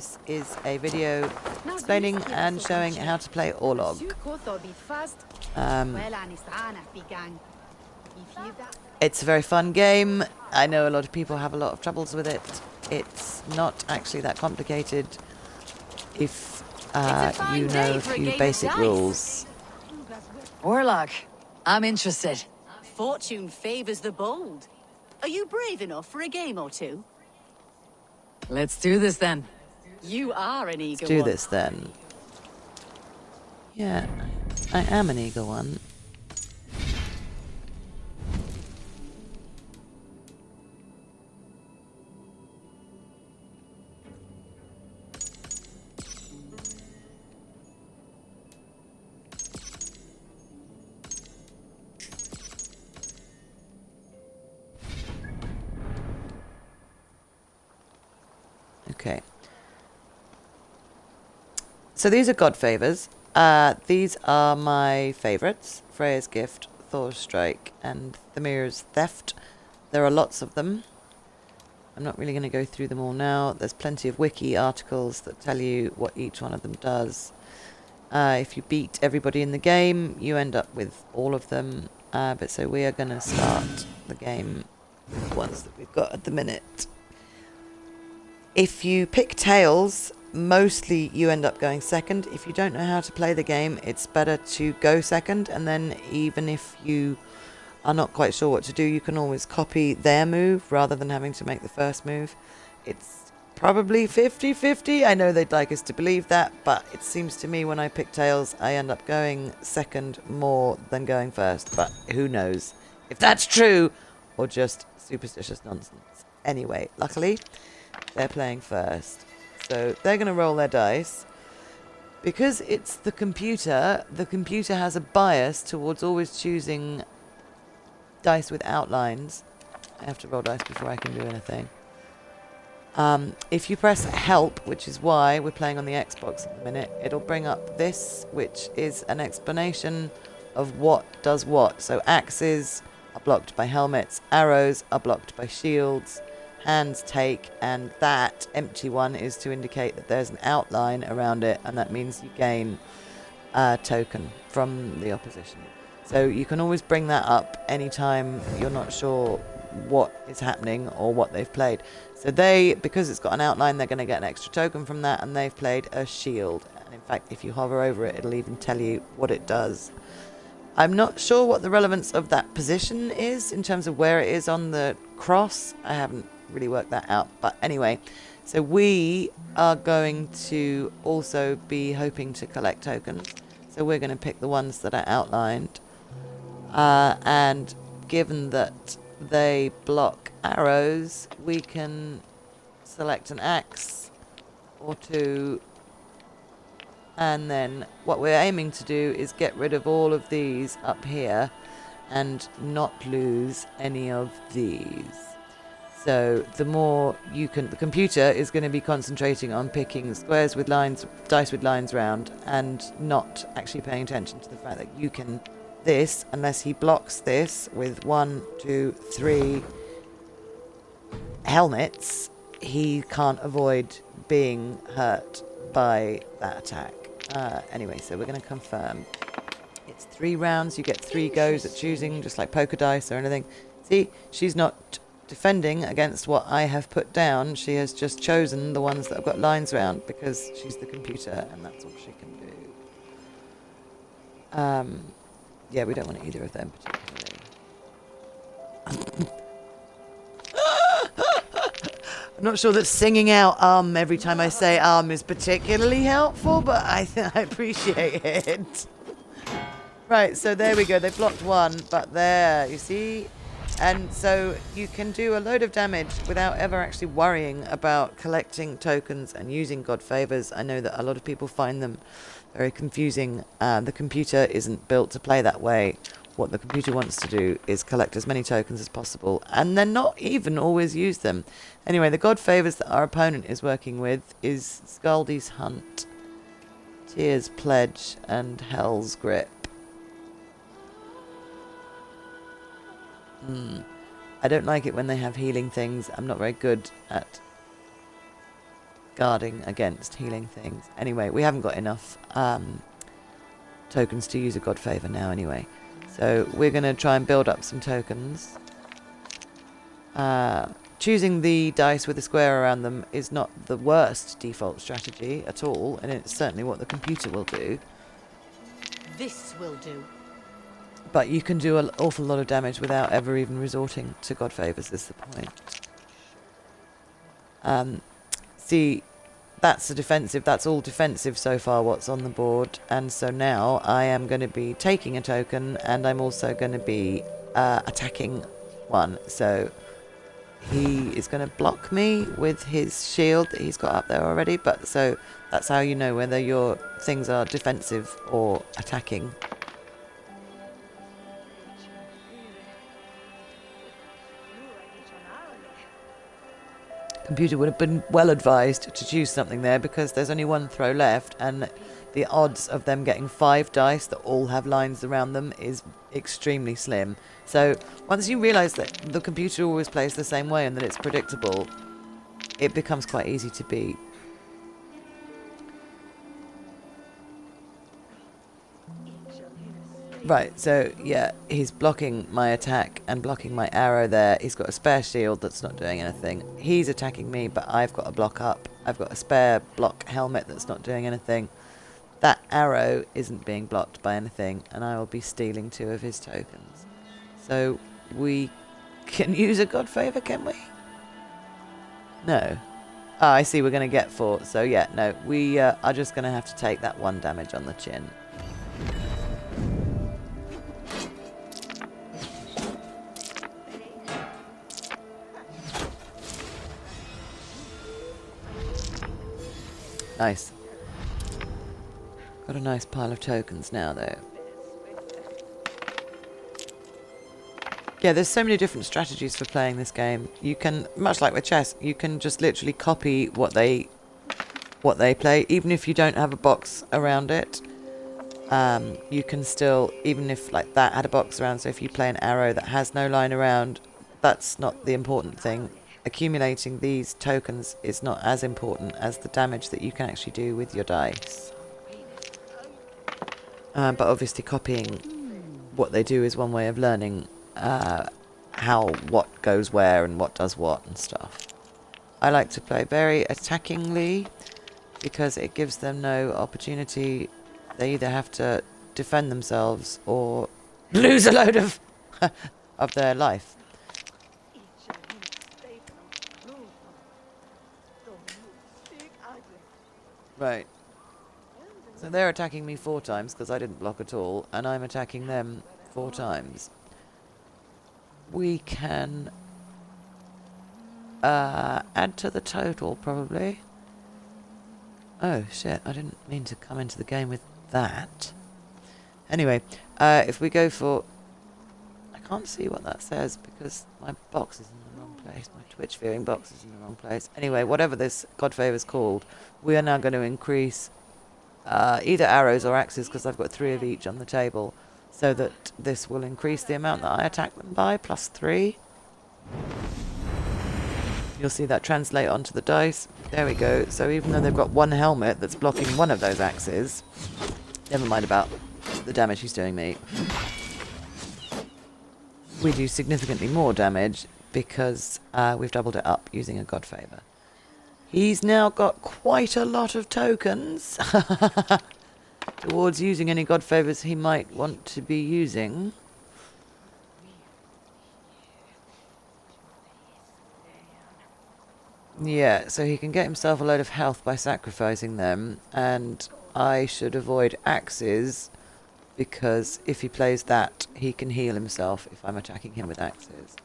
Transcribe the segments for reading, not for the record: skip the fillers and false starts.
This is a video explaining and showing how to play Orlog. It's a very fun game. I know a lot of people have a lot of troubles with it. It's not actually that complicated if you know a few basic rules. Orlog, I'm interested. Fortune favors the bold. Are you brave enough for a game or two? Let's do this then. You are an eager one. Let's do this then. Yeah, I am an eager one. Okay. So these are God favors. These are my favorites. Freya's Gift, Thor's Strike, and Thymir's Theft. There are lots of them. I'm not really going to go through them all now. There's plenty of wiki articles that tell you what each one of them does. If you beat everybody in the game, you end up with all of them. But so we are going to start the game with the ones that we've got at the minute. If you pick Tails, mostly you end up going second. If you don't know how to play the game, it's better to go second, and then even if you are not quite sure what to do, you can always copy their move rather than having to make the first move. It's probably 50-50. I know they'd like us to believe that, but it seems to me when I pick Tails, I end up going second more than going first. But who knows if that's true or just superstitious nonsense. Anyway, luckily they're playing first. So they're going to roll their dice. Because it's the computer has a bias towards always choosing dice with outlines. I have to roll dice before I can do anything. If you press help, which is why we're playing on the Xbox at the minute, it'll bring up this, which is an explanation of what does what. So axes are blocked by helmets, arrows are blocked by shields, hands take, and that empty one is to indicate that there's an outline around it, and that means you gain a token from the opposition. So you can always bring that up anytime you're not sure what is happening or what they've played. So because it's got an outline, they're going to get an extra token from that, and they've played a shield. And in fact, if you hover over it, it'll even tell you what it does. I'm not sure what the relevance of that position is in terms of where it is on the cross. I haven't really worked that out, but anyway, so we are going to also be hoping to collect tokens. So we're going to pick the ones that are outlined, and given that they block arrows, we can select an axe or two, and then what we're aiming to do is get rid of all of these up here and not lose any of these. So the more you can, the computer is going to be concentrating on picking squares with lines, dice with lines round, and not actually paying attention to the fact that you can this, unless he blocks this with 1, 2, 3 helmets, he can't avoid being hurt by that attack. Anyway, so we're going to confirm. It's 3 rounds, you get 3 goes at choosing, just like poker dice or anything. See, she's not defending against what I have put down. She has just chosen the ones that have got lines around because she's the computer and that's all she can do. Yeah, we don't want either of them particularly. I'm not sure that singing out every time I say is particularly helpful, but I appreciate it. Right, so there we go. They blocked one, but there, you see? And so you can do a load of damage without ever actually worrying about collecting tokens and using God favors. I know that a lot of people find them very confusing. The computer isn't built to play that way. What the computer wants to do is collect as many tokens as possible and then not even always use them. Anyway, the God favors that our opponent is working with is Scaldy's Hunt, Tears Pledge, and Hell's Grip. I don't like it when they have healing things. I'm not very good at guarding against healing things. Anyway, we haven't got enough tokens to use a god favor now anyway. So we're going to try and build up some tokens. Choosing the dice with a square around them is not the worst default strategy at all, and it's certainly what the computer will do. This will do. But you can do an awful lot of damage without ever even resorting to god favors, is the point. See, that's all defensive so far, what's on the board. And so now I am going to be taking a token, and I'm also going to be attacking one. So he is going to block me with his shield that he's got up there already. But so that's how you know whether your things are defensive or attacking. Computer would have been well advised to choose something there, because there's only one throw left, and the odds of them getting 5 dice that all have lines around them is extremely slim. So once you realise that the computer always plays the same way and that it's predictable, it becomes quite easy to beat. Right, so yeah, he's blocking my attack and blocking my arrow there. He's got a spare shield that's not doing anything. He's attacking me, but I've got a block up. I've got a spare block helmet that's not doing anything. That arrow isn't being blocked by anything, and I will be stealing 2 of his tokens. So we can use a god favor, can we? No. Ah, I see, we're going to get 4. So yeah, no, we are just going to have to take that 1 damage on the chin. Nice. Got a nice pile of tokens now, though. Yeah, there's so many different strategies for playing this game. You can, much like with chess, you can just literally copy what they play, even if you don't have a box around it. You can still, even if like that had a box around, so if you play an arrow that has no line around, that's not the important thing. Accumulating these tokens is not as important as the damage that you can actually do with your dice. But obviously copying what they do is one way of learning what goes where and what does what and stuff. I like to play very attackingly because it gives them no opportunity. They either have to defend themselves or lose a load of of their life. Right. So they're attacking me 4 times because I didn't block at all, and I'm attacking them 4 times. We can add to the total, probably. Oh, shit, I didn't mean to come into the game with that. Anyway, if we go for... I can't see what that says because my box is in the wrong place. My Twitch viewing box is in the wrong place. Anyway, whatever this god favor is called, we are now going to increase either arrows or axes, because I've got 3 of each on the table, so that this will increase the amount that I attack them by, plus 3. You'll see that translate onto the dice. There we go. So even though they've got 1 helmet that's blocking one of those axes, never mind about the damage he's doing me, we do significantly more damage because we've doubled it up using a god favor. He's now got quite a lot of tokens towards using any god favors he might want to be using. Yeah, so he can get himself a load of health by sacrificing them, and I should avoid axes because if he plays that, he can heal himself if I'm attacking him with axes.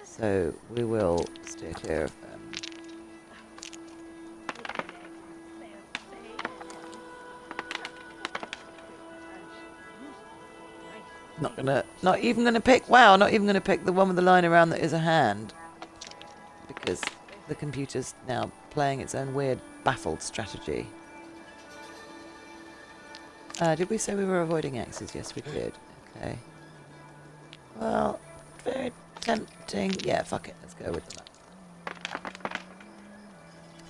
So we will steer clear of them. Not even gonna pick the one with the line around that is a hand. Because the computer's now playing its own weird, baffled strategy. Did we say we were avoiding axes? Yes, we did. Okay. Well, very tempting. Yeah, fuck it. Let's go with that.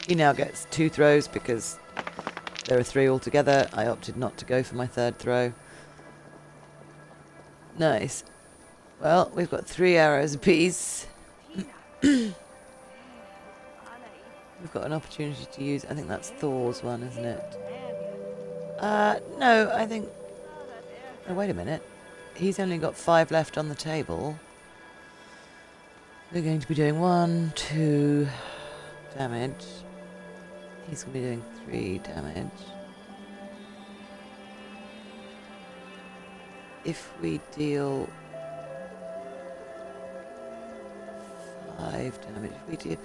He now gets 2 throws because there are 3 altogether. I opted not to go for my 3rd throw. Nice. Well, we've got 3 arrows apiece. We've got an opportunity to use... I think that's Thor's one, isn't it? No, I think... Oh, wait a minute. He's only got 5 left on the table. We're going to be doing 1, 2 damage. He's going to be doing 3 damage. If we deal 5 damage,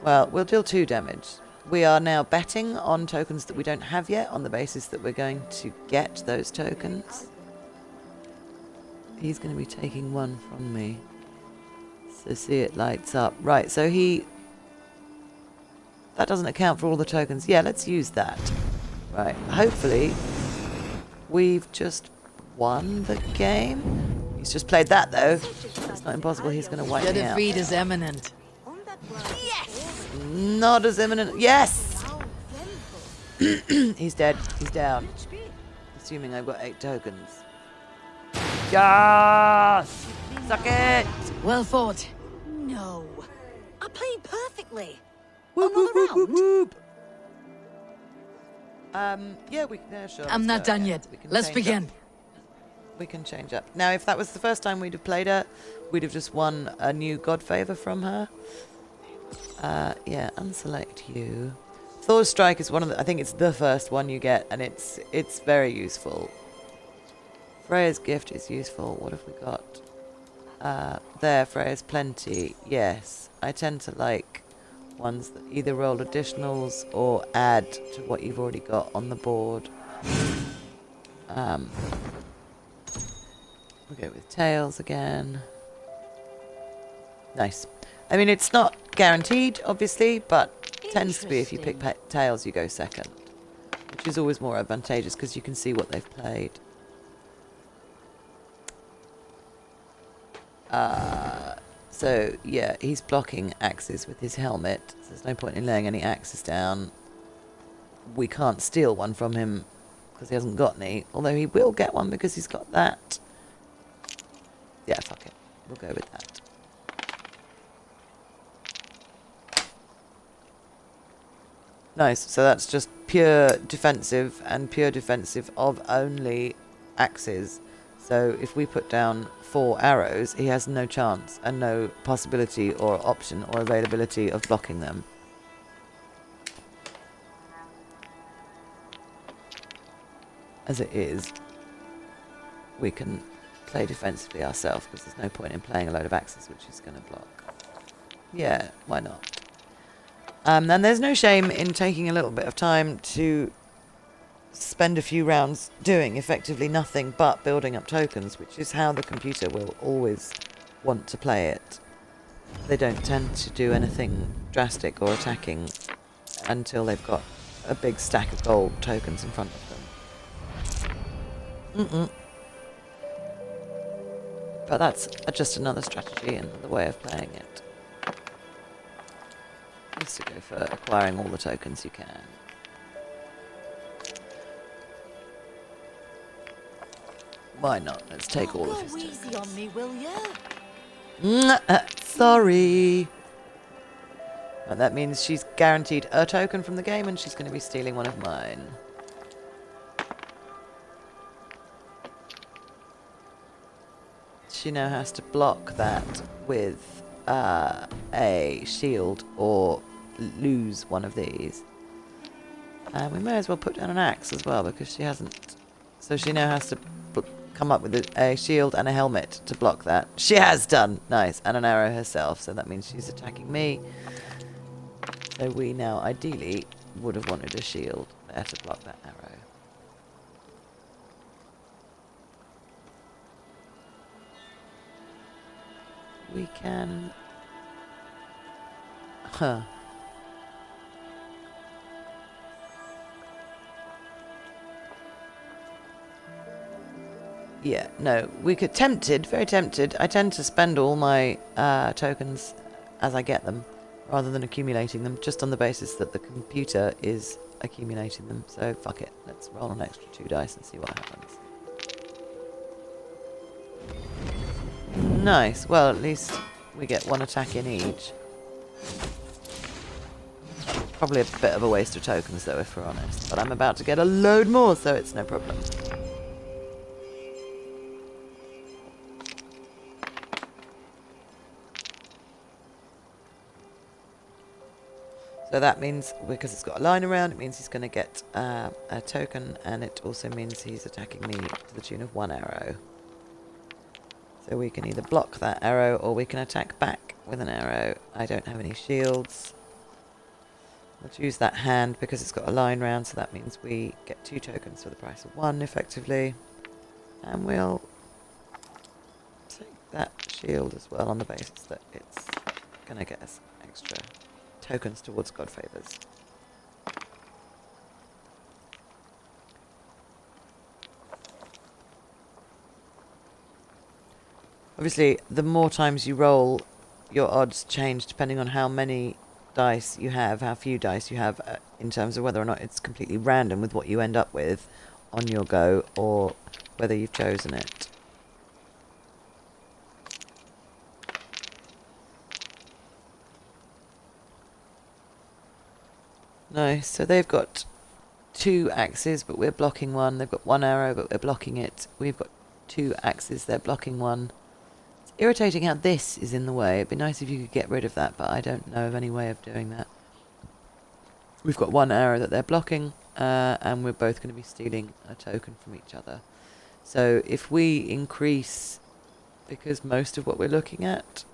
well, we'll deal 2 damage. We are now betting on tokens that we don't have yet on the basis that we're going to get those tokens. He's going to be taking 1 from me. So see, it lights up. Right, so that doesn't account for all the tokens. Yeah, let's use that. Right, hopefully we've just won the game. He's just played that, though. It's not impossible he's going to wipe The me out. defeat is imminent. Yes! Not as imminent. Yes! He's dead. He's down. Assuming I've got 8 tokens. Yes! Suck it! Well fought. No. I played perfectly. Whoop, Another whoop, whoop, whoop, round? whoop. Yeah, sure. I'm not done yet. We can Let's change begin. up. We can change up. Now, if that was the first time we'd have played her, we'd have just won a new God Favor from her. Yeah, unselect you. Thor's Strike is one of the... I think it's the first one you get, and it's very useful. Freya's Gift is useful. What have we got? There, Freya's Plenty. Yes. I tend to like ones that either roll additionals or add to what you've already got on the board. We'll go with Tails again. Nice. I mean, it's not guaranteed, obviously, but tends to be if you pick Tails, you go second. Which is always more advantageous because you can see what they've played. So, yeah, he's blocking axes with his helmet. So there's no point in laying any axes down. We can't steal one from him because he hasn't got any. Although he will get one because he's got that. Yeah, fuck it. We'll go with that. Nice. So that's just pure defensive and pure defensive of only axes. So if we put down 4 arrows, he has no chance and no possibility or option or availability of blocking them. As it is, we can play defensively ourselves because there's no point in playing a load of axes which is going to block. Yeah, why not? And there's no shame in taking a little bit of time to spend a few rounds doing effectively nothing but building up tokens, which is how the computer will always want to play it. They don't tend to do anything drastic or attacking until they've got a big stack of gold tokens in front of them. But that's just another strategy and the way of playing it. Is to go for acquiring all the tokens you can. Why not? Let's take all of his Go easy tokens. on me, will ya? Sorry. Well, that means she's guaranteed a token from the game and she's going to be stealing one of mine. She now has to block that with a shield or lose one of these. And we may as well put down an axe as well because she hasn't. So she now has to come up with a shield and a helmet to block that. She has done. Nice. And an arrow herself. So that means she's attacking me. So we now ideally would have wanted a shield there to block that arrow. We can... Huh. Yeah, no, we could... Tempted, very tempted. I tend to spend all my tokens as I get them. rather than accumulating them, just on the basis that the computer is accumulating them. So fuck it, let's roll an extra 2 dice and see what happens. Nice. Well, at least we get 1 attack in each. Probably a bit of a waste of tokens though, if we're honest, but I'm about to get a load more, so it's no problem. So that means, because it's got a line around, it means he's going to get a token, and it also means he's attacking me to the tune of 1 arrow. So we can either block that arrow, or we can attack back with an arrow. I don't have any shields. Let's use that hand because it's got a line round, so that means we get 2 tokens for the price of 1, effectively. And we'll take that shield as well on the basis that it's going to get us extra tokens towards God Favors. Obviously, the more times you roll, your odds change depending on how many dice you have, how few dice you have, in terms of whether or not it's completely random with what you end up with on your go, or whether you've chosen it. Nice. So they've got 2 axes, but we're blocking 1. They've got 1 arrow, but we're blocking it. We've got 2 axes, they're blocking 1. It's irritating how this is in the way. It'd be nice if you could get rid of that, but I don't know of any way of doing that. We've got 1 arrow that they're blocking, and we're both going to be stealing a token from each other. So if we increase, because most of what we're looking at,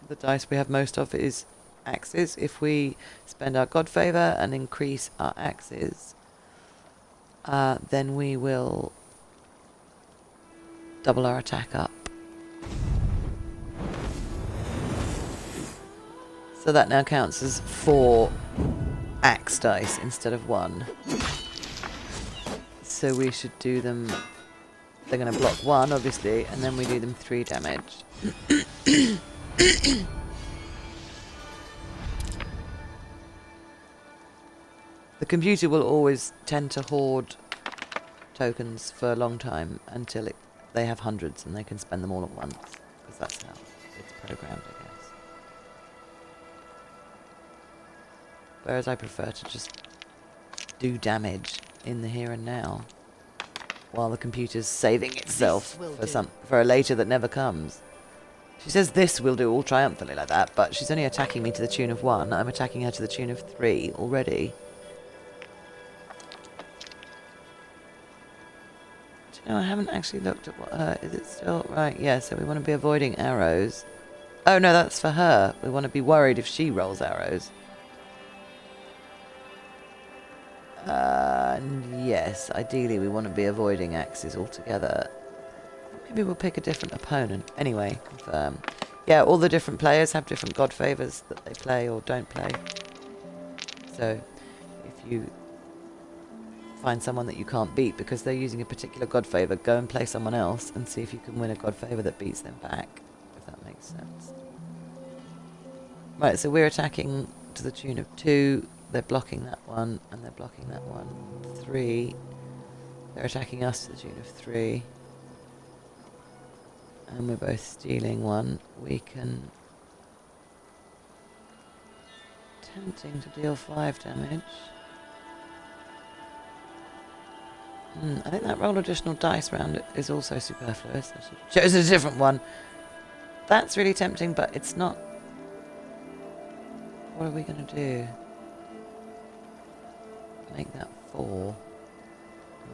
the dice we have most of is axes. If we spend our God Favor and increase our axes, then we will double our attack up. So that now counts as 4 axe dice instead of 1. So we should do them... They're going to block 1, obviously, and then we do them 3 damage. The computer will always tend to hoard tokens for a long time until they have hundreds and they can spend them all at once, because that's how it's programmed, I guess. Whereas I prefer to just do damage in the here and now, while the computer's saving itself for a later that never comes. She says this will do all triumphantly like that, but she's only attacking me to the tune of 1. I'm attacking her to the tune of 3 already. No, I haven't actually looked at what her... Is it still... Right, yeah, so we want to be avoiding arrows. Oh, no, that's for her. We want to be worried if she rolls arrows. Yes, ideally we want to be avoiding axes altogether. Maybe we'll pick a different opponent. Anyway, confirm. Yeah, all the different players have different God Favors that they play or don't play. So, if you... find someone that you can't beat because they're using a particular God Favor, go and play someone else and see if you can win a God Favor that beats them back, if that makes sense. Right, so we're attacking to the tune of 2, they're blocking that one, and they're blocking that one. 3, they're attacking us to the tune of 3. And we're both stealing 1. We can... Tempting to deal 5 damage. I think that roll additional dice round is also superfluous. I should have chosen a different one. That's really tempting, but it's not. What are we going to do? Make that 4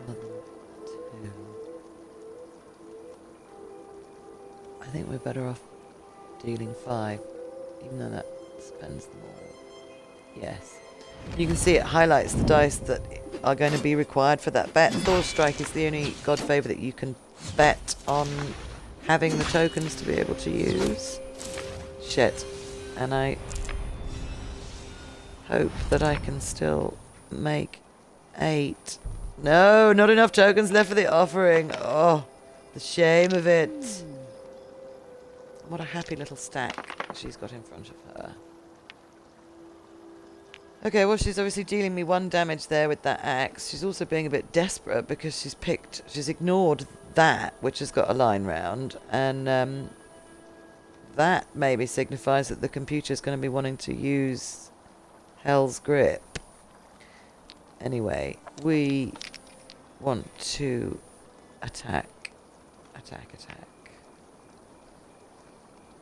rather than 2. I think we're better off dealing 5, even though that spends them all. Yes. You can see it highlights the dice that are going to be required for that bet. Thor's Strike is the only God Favor that you can bet on having the tokens to be able to use. Shit. And I hope that I can still make 8. No, not enough tokens left for the offering. Oh, the shame of it. What a happy little stack she's got in front of her. Okay, well, she's obviously dealing me 1 damage there with that axe. She's also being a bit desperate because she's ignored that, which has got a line round, and that maybe signifies that the computer's going to be wanting to use Hell's Grip. Anyway, we want to attack.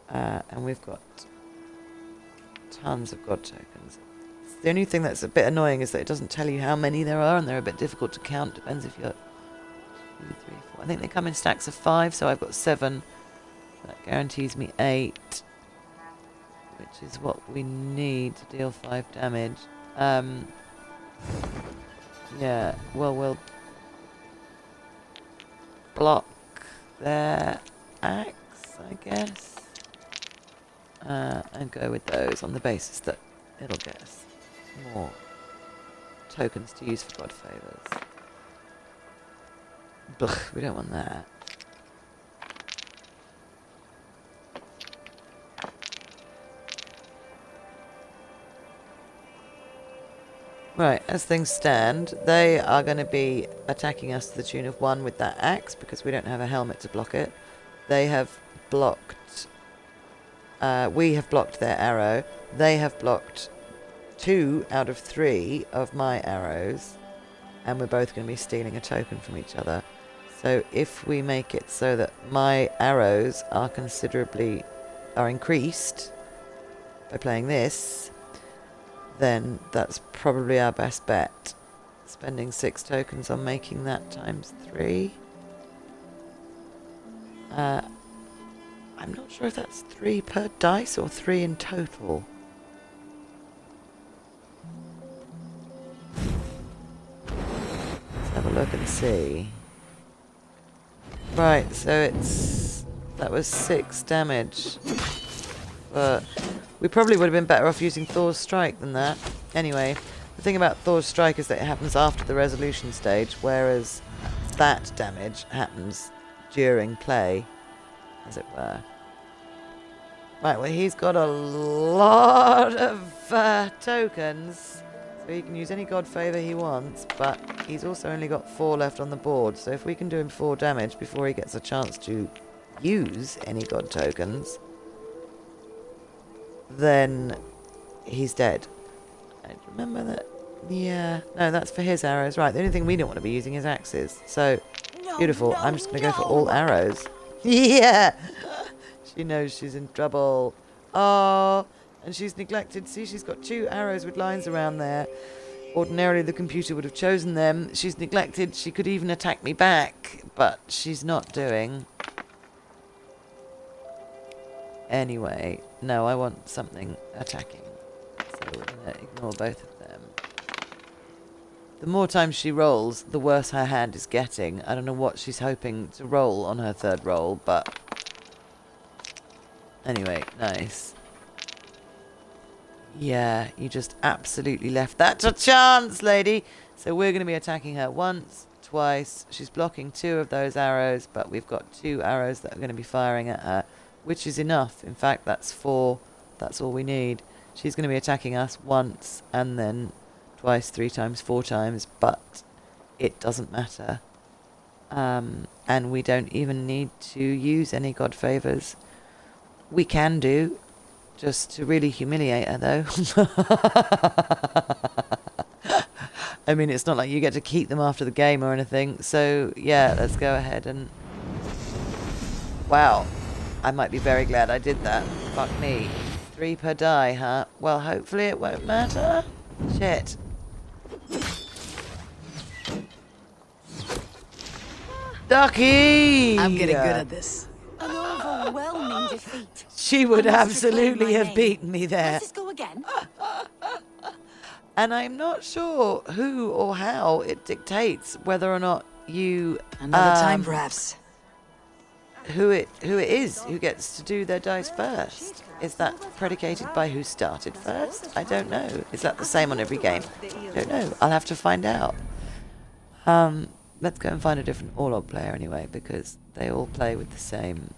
And we've got tons of god tokens. The only thing that's a bit annoying is that it doesn't tell you how many there are, and they're a bit difficult to count. Depends if you're 2, 3, 4. I think they come in stacks of 5, so I've got 7. That guarantees me 8, which is what we need to deal 5 damage. Yeah, well, we'll block their axe, I guess. And go with those on the basis that it'll get us more tokens to use for god favors. Blech, we don't want that. Right, as things stand, they are going to be attacking us to the tune of 1 with that axe because we don't have a helmet to block it. They have blocked... we have blocked their arrow. They have blocked 2 out of 3 of my arrows. And we're both going to be stealing a token from each other. So if we make it so that my arrows are increased by playing this, then that's probably our best bet. Spending 6 tokens on making that times 3. I'm not sure if that's 3 per dice or 3 in total. Let's have a look and see. Right, so that was 6 damage. But we probably would have been better off using Thor's Strike than that. Anyway, the thing about Thor's Strike is that it happens after the resolution stage, whereas that damage happens during play, as it were. Right, well, he's got a lot of tokens, so he can use any god favor he wants, but he's also only got 4 left on the board, so if we can do him 4 damage before he gets a chance to use any god tokens, then he's dead. I remember that. Yeah, no, that's for his arrows. Right, the only thing we don't want to be using is axes. So, beautiful. I'm just going to go for all arrows. Yeah! She knows she's in trouble. Oh, and she's neglected. See, she's got 2 arrows with lines around there. Ordinarily, the computer would have chosen them. She's neglected. She could even attack me back, but she's not doing. Anyway, no, I want something attacking. So we're going to ignore both of them. The more times she rolls, the worse her hand is getting. I don't know what she's hoping to roll on her 3rd roll, but... Anyway, nice. Yeah, you just absolutely left that to chance, lady. So we're going to be attacking her once, twice. She's blocking 2 of those arrows, but we've got 2 arrows that are going to be firing at her, which is enough. In fact, that's 4. That's all we need. She's going to be attacking us once, and then twice, 3 times, 4 times, but it doesn't matter. And we don't even need to use any god favors. We can do, just to really humiliate her, though. I mean, it's not like you get to keep them after the game or anything. So, yeah, let's go ahead and... Wow. I might be very glad I did that. Fuck me. 3 per die, huh? Well, hopefully it won't matter. Shit. Ducky! I'm getting good at this. An overwhelming defeat. She would I must reclaim absolutely my have name. beaten me there. Let's just go again. And I'm not sure who or how it dictates whether or not you... Another time, perhaps. Who it is who gets to do their dice first. Is that predicated by who started first? I don't know. Is that the same on every game? I don't know. I'll have to find out. Let's go and find a different Orlog player anyway, because they all play with the same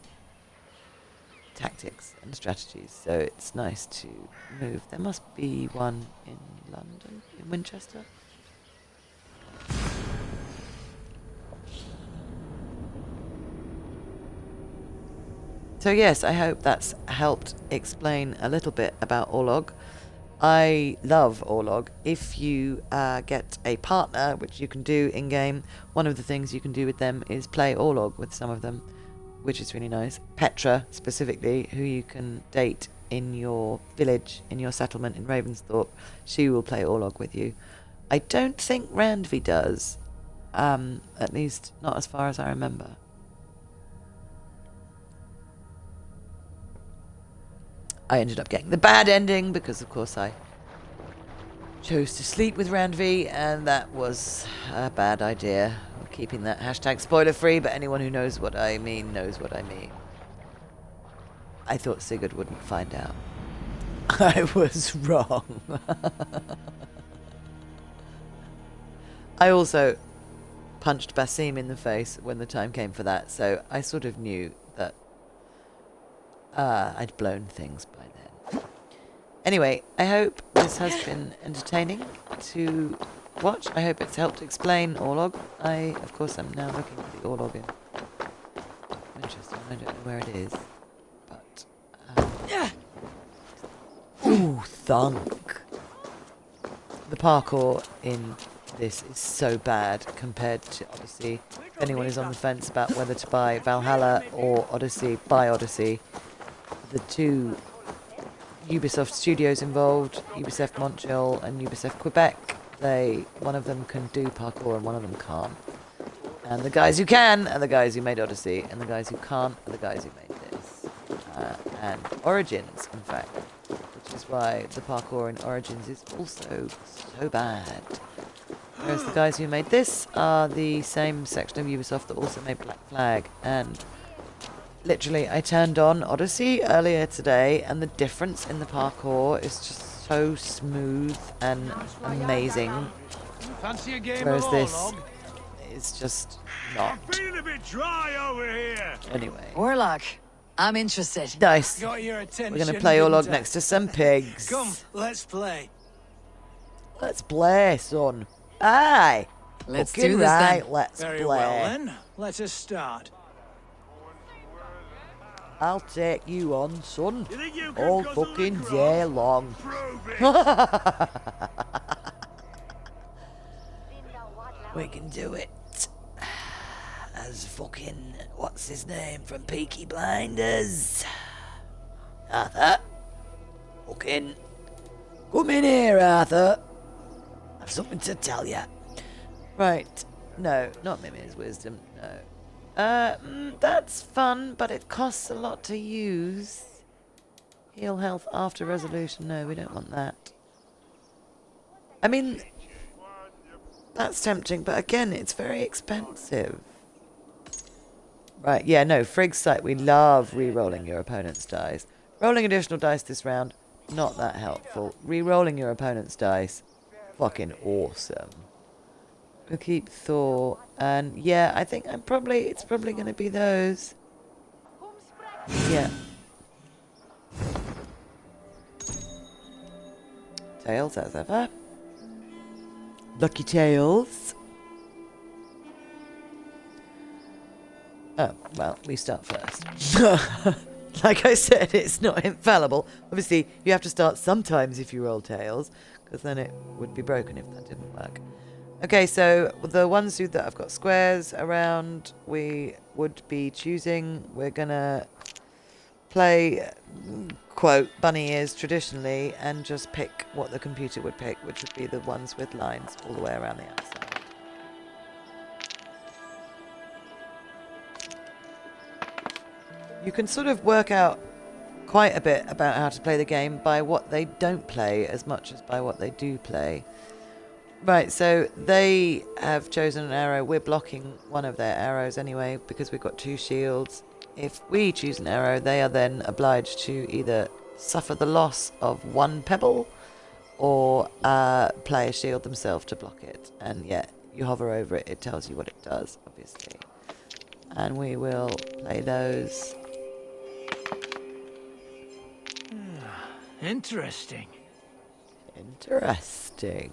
tactics and strategies, so it's nice to move. There must be one in London, in Winchester. So yes, I hope that's helped explain a little bit about Orlog. I love Orlog. If you get a partner, which you can do in-game, one of the things you can do with them is play Orlog with some of them, which is really nice. Petra, specifically, who you can date in your village, in your settlement in Ravensthorpe, she will play Orlog with you. I don't think Randvi does, at least not as far as I remember. I ended up getting the bad ending because, of course, I chose to sleep with Randvi, and that was a bad idea. I'm keeping that hashtag spoiler free, but anyone who knows what I mean knows what I mean. I thought Sigurd wouldn't find out. I was wrong. I also punched Basim in the face when the time came for that, so I sort of knew that I'd blown things by then. Anyway, I hope this has been entertaining to watch. I hope it's helped explain Orlog. I, of course, am now looking for the Orlog in Winchester. I don't know where it is, but ooh, thunk! The parkour in this is so bad compared to Odyssey. If anyone is on the fence about whether to buy Valhalla or Odyssey, buy Odyssey. The two Ubisoft studios involved, Ubisoft Montreal and Ubisoft Quebec, one of them can do parkour and one of them can't. And the guys who can are the guys who made Odyssey, and the guys who can't are the guys who made this. And Origins, in fact, which is why the parkour in Origins is also so bad. Whereas the guys who made this are the same section of Ubisoft that also made Black Flag, and literally, I turned on Odyssey earlier today, and the difference in the parkour is just so smooth and amazing. Whereas this is just not. Feeling a bit dry over here. Anyway. Orlog, I'm interested. Nice. Got your attention. We're going to play Orlog next to some pigs. Come, let's play. Let's play, son. Aye. Let's Fucking do this right, then. let's Very play. well then. Let us start. I'll take you on, son. You think you can All guzzle the fucking grog? day long. Prove it. We can do it. As fucking, what's his name from Peaky Blinders? Arthur. Fucking, come in here, Arthur. I've something to tell you. Right. No, not Mimir's wisdom, no. That's fun, but it costs a lot to use. Heal health after resolution. No, we don't want that. I mean, that's tempting, but again, it's very expensive. Right, yeah, no, Frigg's Sight, we love re-rolling your opponent's dice. Rolling additional dice this round, not that helpful. Re-rolling your opponent's dice, fucking awesome. We'll keep Thor, and yeah, I think it's probably going to be those. Yeah. Tails, as ever. Lucky Tails. Oh, well, we start first. Like I said, it's not infallible. Obviously, you have to start sometimes if you roll Tails, because then it would be broken if that didn't work. Okay, so the ones that I've got squares around, we would be choosing. We're going to play, quote, bunny ears traditionally, and just pick what the computer would pick, which would be the ones with lines all the way around the outside. You can sort of work out quite a bit about how to play the game by what they don't play as much as by what they do play. Right, so they have chosen an arrow. We're blocking one of their arrows anyway because we've got two shields. If we choose an arrow, they are then obliged to either suffer the loss of one pebble or play a shield themselves to block it. And yeah, you hover over it, it tells you what it does, obviously. And we will play those. Interesting. Interesting.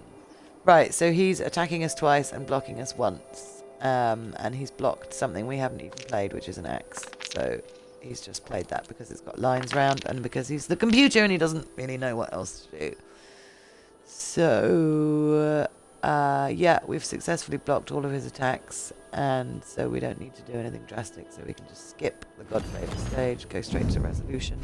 Right, so he's attacking us twice and blocking us once. And he's blocked something we haven't even played, which is an axe. So he's just played that because it's got lines round and because he's the computer and he doesn't really know what else to do. So, yeah, we've successfully blocked all of his attacks. And so we don't need to do anything drastic. So we can just skip the God Favor stage, go straight to resolution.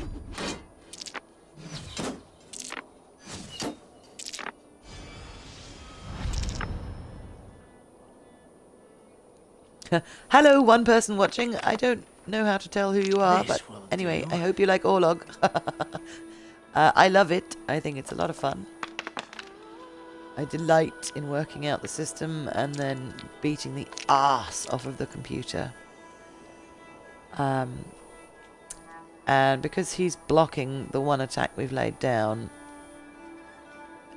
Hello, one person watching. I don't know how to tell who you are, This but will anyway, do. I hope you like Orlog. I love it. I think it's a lot of fun. I delight in working out the system and then beating the arse off of the computer. And because he's blocking the one attack we've laid down,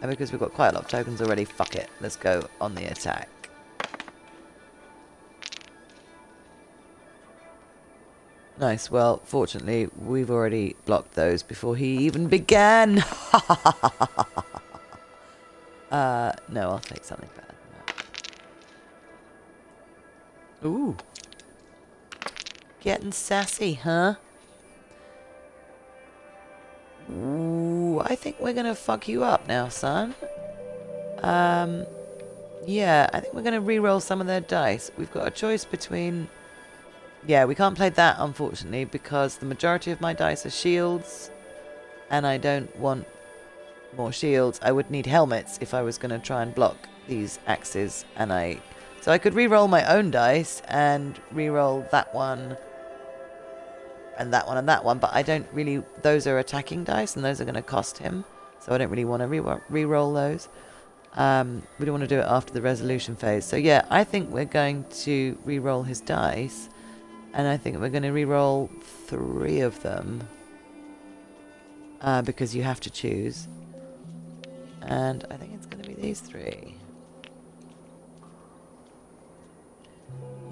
and because we've got quite a lot of tokens already, fuck it. Let's go on the attack. Nice. Well, fortunately, we've already blocked those before he even began. No, I'll take something better than that. Ooh. Getting sassy, huh? Ooh, I think we're gonna fuck you up now, son. Yeah, I think we're gonna re-roll some of their dice. We've got a choice between... Yeah, we can't play that, unfortunately, because the majority of my dice are shields, and I don't want more shields. I would need helmets if I was going to try and block these axes, and so I could re-roll my own dice and re-roll that one, and that one, and that one, but I don't really... Those are attacking dice, and those are going to cost him, so I don't really want to re-roll those. We don't want to do it after the resolution phase. So yeah, I think we're going to re-roll his dice. And I think we're going to re-roll 3 of them. Because you have to choose. And I think it's going to be these 3.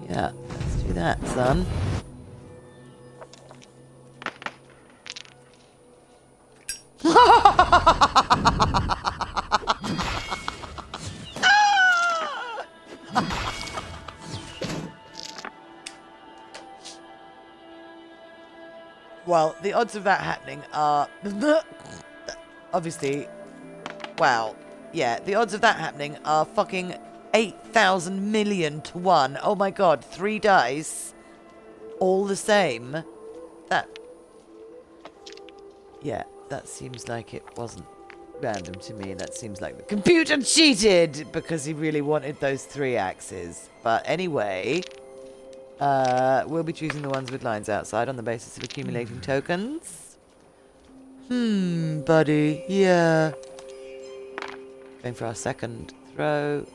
Yeah, let's do that, son. Well, the odds of that happening are... obviously... Wow. Yeah, the odds of that happening are fucking 8,000 million to 1. Oh my god, 3 dice. All the same. That... Yeah, that seems like it wasn't random to me. That seems like the computer cheated because he really wanted those 3 axes. But anyway... we'll be choosing the ones with lines outside on the basis of accumulating tokens. Buddy. Yeah. Going for our second throw.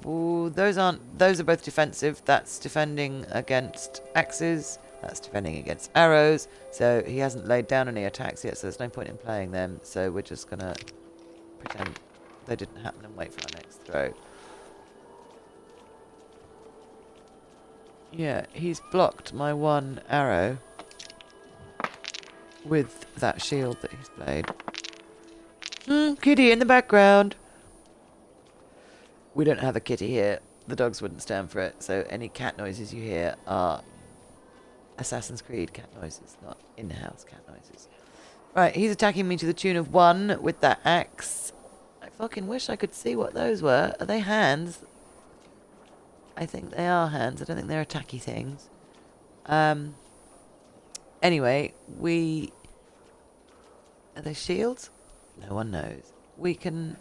Ooh, those are both defensive. That's defending against axes. That's defending against arrows. So he hasn't laid down any attacks yet, so there's no point in playing them. So we're just gonna pretend they didn't happen and wait for our next throw. Yeah, he's blocked my 1 arrow with that shield that he's played. Kitty in the background. We don't have a kitty here. The dogs wouldn't stand for it, so any cat noises you hear are Assassin's Creed cat noises, not in-house cat noises. Right, he's attacking me to the tune of 1 with that axe. I fucking wish I could see what those were. Are they hands? I think they are hands. I don't think they're attacky things. Anyway, are they shields? No one knows. We can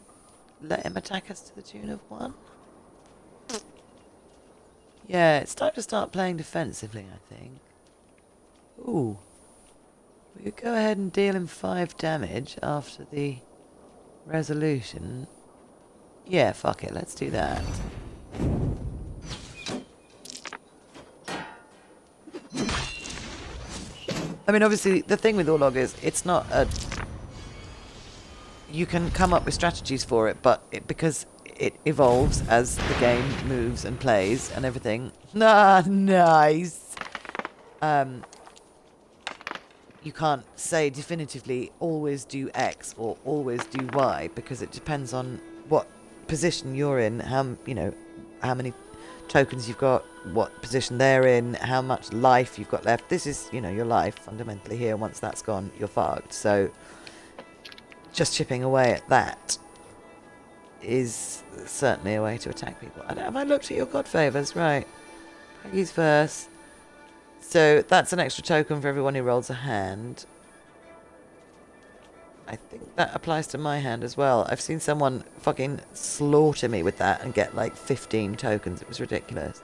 let him attack us to the tune of 1. Yeah, it's time to start playing defensively, I think. Ooh. We could go ahead and deal him 5 damage after the resolution. Yeah, fuck it. Let's do that. I mean, obviously, the thing with Orlog is it's not a... You can come up with strategies for it, but because it evolves as the game moves and plays and everything. Ah, nice! you can't say definitively always do X or always do Y, because it depends on what position you're in, how many tokens you've got, what position they're in, how much life you've got left. This is, your life fundamentally here. Once that's gone, you're fucked. So just chipping away at that is certainly a way to attack people. Have I looked at your god favours? Right. Peggy's verse. So that's an extra token for everyone who rolls a hand. I think that applies to my hand as well. I've seen someone fucking slaughter me with that and get like 15 tokens. It was ridiculous.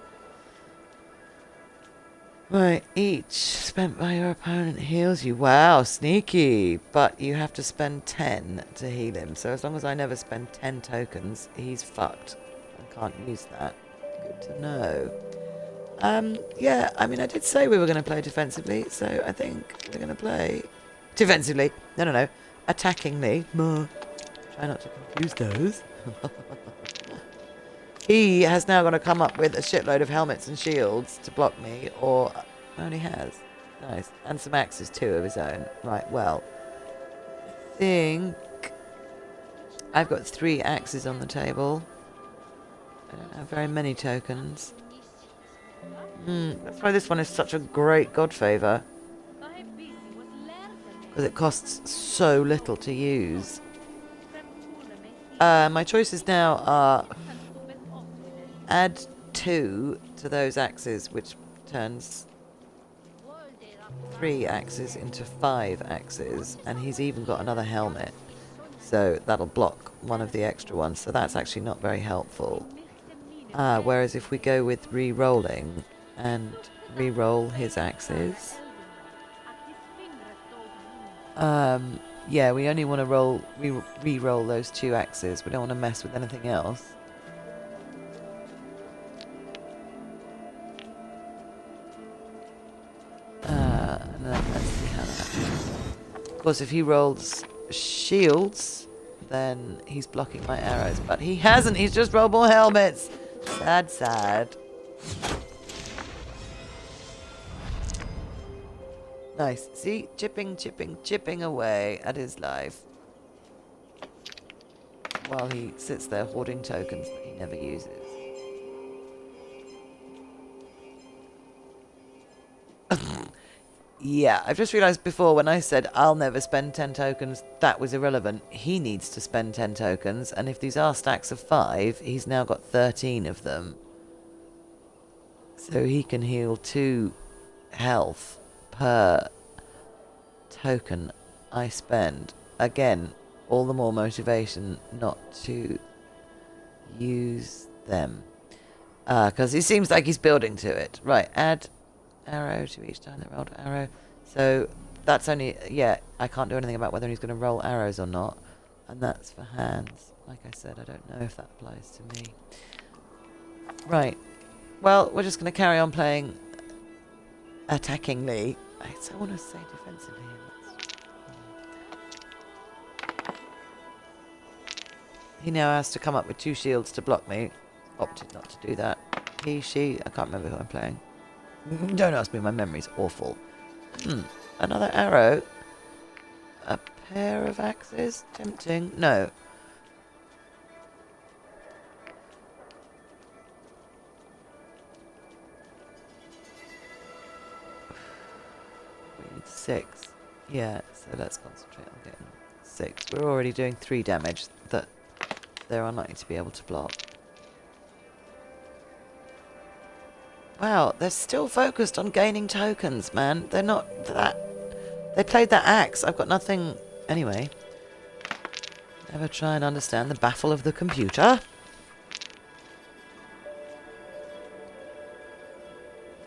Right, each spent by your opponent heals you. Wow, sneaky. But you have to spend 10 to heal him. So as long as I never spend 10 tokens, he's fucked. I can't use that. Good to know. Yeah, I mean, I did say we were going to play defensively, so I think we're going to play defensively. No. Attackingly. Try not to confuse those. He has now got to come up with a shitload of helmets and shields to block me, or only has. Nice. And some axes too of his own. Right, well, I think I've got 3 axes on the table. I don't have very many tokens. That's why this one is such a great god favour. Because it costs so little to use. My choices now are add 2 to those axes, which turns 3 axes into 5 axes, and he's even got another helmet, so that'll block one of the extra ones, so that's actually not very helpful. Whereas if we go with re-rolling and re-roll his axes, yeah, we only want to re-roll those 2 axes. We don't want to mess with anything else. And then let's see how that. Of course, if he rolls shields, then he's blocking my arrows. But he hasn't. He's just rolled more helmets. Sad, sad. Nice. See? Chipping away at his life. While he sits there hoarding tokens that he never uses. Yeah, I've just realised before when I said I'll never spend 10 tokens, that was irrelevant. He needs to spend 10 tokens, and if these are stacks of 5, he's now got 13 of them. So he can heal 2 health per token I spend. Again, all the more motivation not to use them. Because he seems like he's building to it. Right, add arrow to each time they rolled arrow. So that's only, yeah, I can't do anything about whether he's going to roll arrows or not. And that's for hands. Like I said, I don't know if that applies to me. Right. Well, we're just going to carry on playing attackingly. I want to say defensively. He now has to come up with 2 shields to block me. Opted not to do that. He, she, I can't remember who I'm playing. Don't ask me, my memory's awful. Another arrow. A pair of axes? Tempting. No. We need 6. Yeah, so let's concentrate on getting 6. We're already doing 3 damage that they're unlikely to be able to block. Wow, they're still focused on gaining tokens, man. They're not that... They played that axe. I've got nothing... Anyway. Never try and understand the baffle of the computer.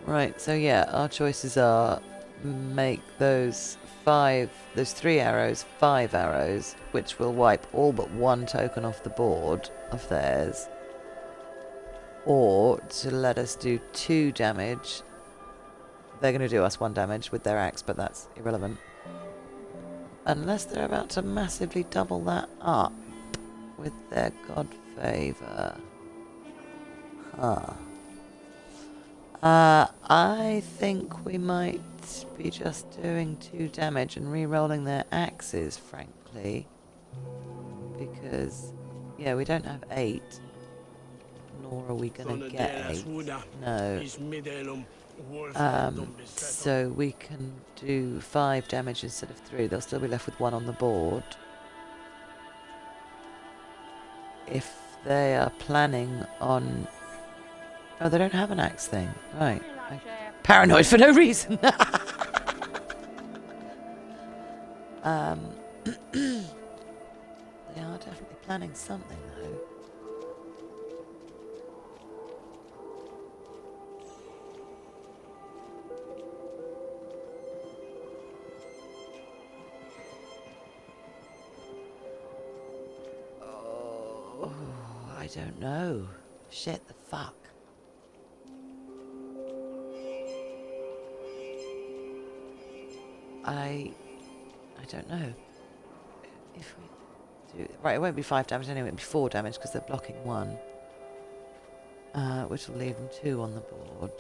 Right, so yeah, our choices are make those 3 arrows 5 arrows, which will wipe all but 1 token off the board of theirs. Or to let us do 2 damage. They're going to do us 1 damage with their axe, but that's irrelevant. Unless they're about to massively double that up with their god favour. Huh. I think we might be just doing 2 damage and re-rolling their axes, frankly. Because, yeah, we don't have 8. Nor are we going to get 8. No. So we can do 5 damage instead of 3. They'll still be left with 1 on the board. If they are planning on... Oh, they don't have an axe thing. Right. Paranoid for no reason. They are definitely planning something, though. Oh, I don't know. Shit, the fuck. I don't know. If we do... Right, it won't be 5 damage anyway, it'll be 4 damage because they're blocking 1. Which will leave them 2 on the board.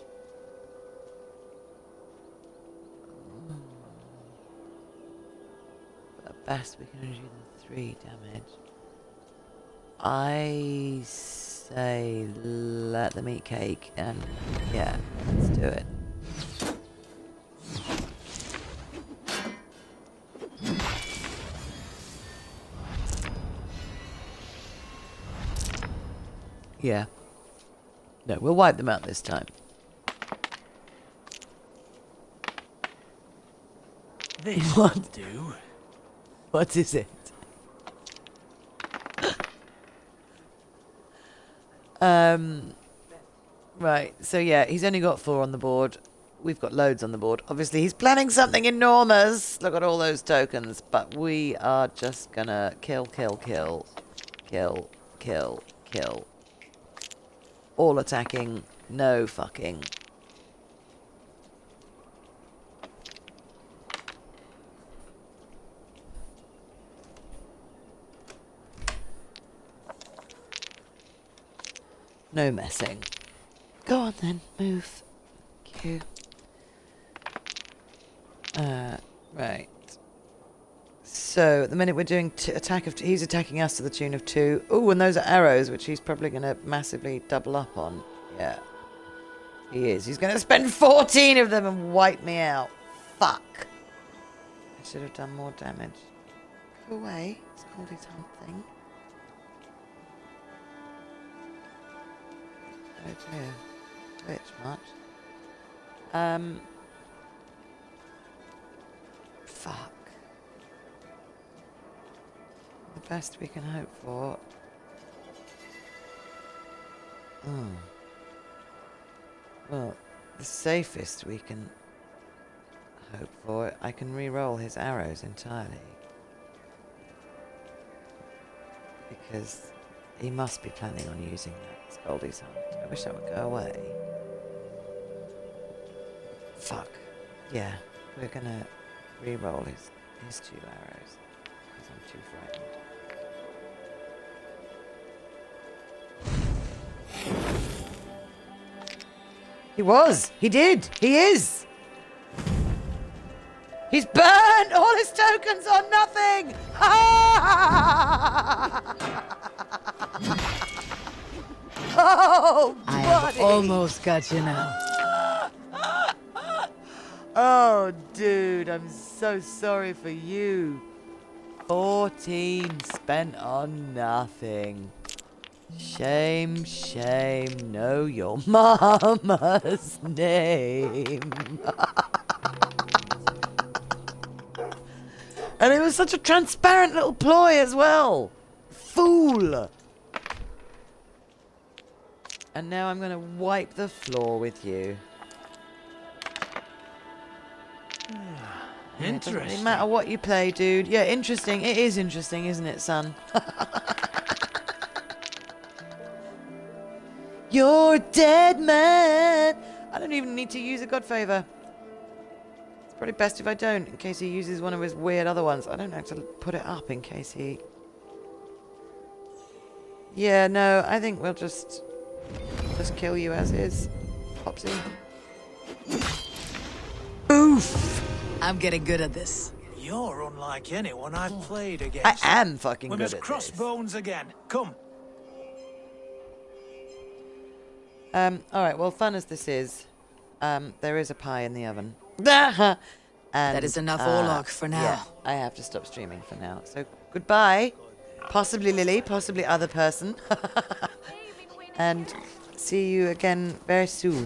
But at best we can only do them 3 damage. I say let them eat cake and yeah, let's do it. Yeah. No, we'll wipe them out this time. This will do. What is it? Right, so yeah, he's only got 4 on the board. We've got loads on the board. Obviously, he's planning something enormous. Look at all those tokens. But we are just gonna kill, kill, kill. Kill, kill, kill. All attacking, no fucking. No messing. Go on then, move. Thank you. Right. So, at the minute we're doing attack of... He's attacking us to the tune of 2. Ooh, and those are arrows, which he's probably going to massively double up on. Yeah. He is. He's going to spend 14 of them and wipe me out. Fuck. I should have done more damage. Go away. It's called his hunt thing. Oh dear. Which much? Fuck. The best we can hope for. Well, the safest we can hope for, I can re-roll his arrows entirely. Because he must be planning on using that Scaldy's Hunt. I wish that would go away. Fuck. Yeah, we're gonna re-roll his 2 arrows. Because I'm too frightened. He was! He did! He is! He's burned all his tokens on nothing! Oh, buddy! I have almost got you now. Oh, dude, I'm so sorry for you. 14 spent on nothing. Shame, shame, know your mama's name. And it was such a transparent little ploy as well. Fool. And now I'm going to wipe the floor with you. It doesn't really Interesting. matter what you play, dude. Yeah, interesting. It is interesting, isn't it, son? You're dead, man. I don't even need to use a God Favor. It's probably best if I don't, in case he uses one of his weird other ones. I don't have to put it up in case he... Yeah, no, I think we'll just kill you as is, Popsy. Oof! I'm getting good at this. You're unlike anyone I've played I against. am fucking We good must at cross this. bones again. Come. Alright, well, fun as this is, there is a pie in the oven. And, That is enough Orlog for now. Yeah, I have to stop streaming for now. So, goodbye. Possibly Lily, possibly other person. And see you again very soon.